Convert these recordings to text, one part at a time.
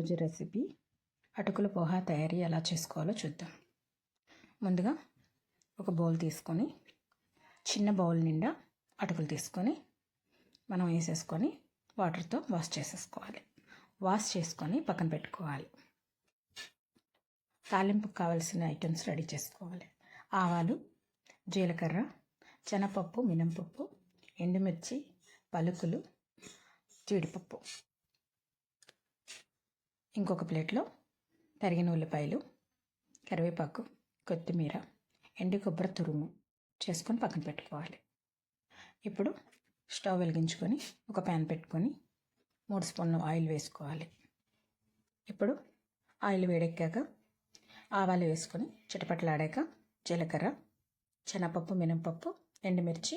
ఈరోజు రెసిపీ అటుకుల పోహా తయారీ ఎలా చేసుకోవాలో చూద్దాం. ముందుగా ఒక బౌల్ తీసుకొని చిన్న బౌల్ నిండా అటుకులు తీసుకొని మనం వేసేసుకొని వాటర్తో వాష్ చేసేసుకోవాలి. వాష్ చేసుకొని పక్కన పెట్టుకోవాలి. తాలింపుకు కావాల్సిన ఐటమ్స్ రెడీ చేసుకోవాలి. ఆవాలు, జీలకర్ర, శనగపప్పు, మినపప్పు, ఎండుమిర్చి, పలుకులు, జీడిపప్పు. ఇంకొక ప్లేట్లో తరిగిన ఉల్లిపాయలు, కరివేపాకు, కొత్తిమీర, ఎండు కొబ్బరి తురుము చేసుకొని పక్కన పెట్టుకోవాలి. ఇప్పుడు స్టవ్ వెలిగించుకొని ఒక ప్యాన్ పెట్టుకొని 3 స్పూన్ల ఆయిల్ వేసుకోవాలి. ఇప్పుడు ఆయిల్ వేడెక్కాక ఆవాలు వేసుకొని చిటపటలాడాక జీలకర్ర, శనగపప్పు, మినపప్పు, ఎండుమిర్చి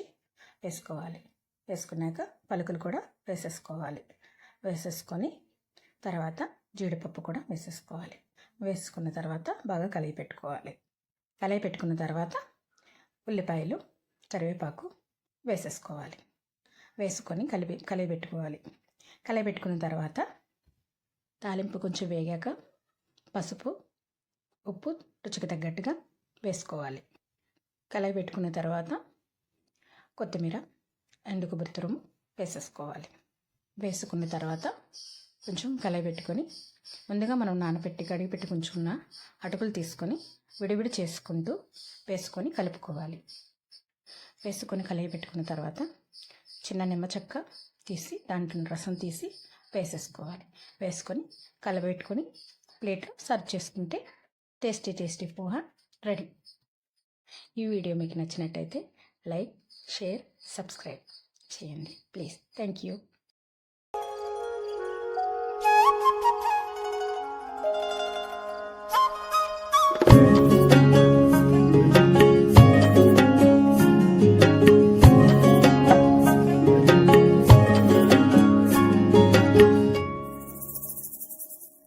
వేసుకోవాలి. వేసుకున్నాక పలుకులు కూడా వేసేసుకోవాలి. వేసేసుకొని తర్వాత జీడిపప్పు కూడా వేసేసుకోవాలి. వేసుకున్న తర్వాత బాగా కలిపి పెట్టుకోవాలి. కలిపి పెట్టుకున్న తర్వాత ఉల్లిపాయలు, కరివేపాకు వేసేసుకోవాలి. వేసుకొని కలిపి పెట్టుకోవాలి. కలిపి పెట్టుకున్న తర్వాత తాలింపు కొంచెం వేగాక పసుపు, ఉప్పు రుచికి తగ్గట్టుగా వేసుకోవాలి. కలిపి పెట్టుకున్న తర్వాత కొత్తిమీర, ఎండు కొబ్బరి తురుము వేసేసుకోవాలి. వేసుకున్న తర్వాత కొంచెం కలిపి పెట్టుకొని ముందుగా మనం నానబెట్టి కడిగి పెట్టి ఉంచుకున్న అటుకులు తీసుకొని విడివిడి చేసుకుంటూ వేసుకొని కలుపుకోవాలి. వేసుకొని కలిపి పెట్టుకున్న తర్వాత చిన్న నిమ్మ చెక్క తీసి దాంట్లో రసం తీసి వేసేసుకోవాలి. వేసుకొని కలబెట్టుకొని ప్లేట్లో సర్వ్ చేసుకుంటే టేస్టీ పోహా రెడీ. ఈ వీడియో మీకు నచ్చినట్టయితే లైక్, షేర్, సబ్స్క్రైబ్ చేయండి ప్లీజ్. Thank you.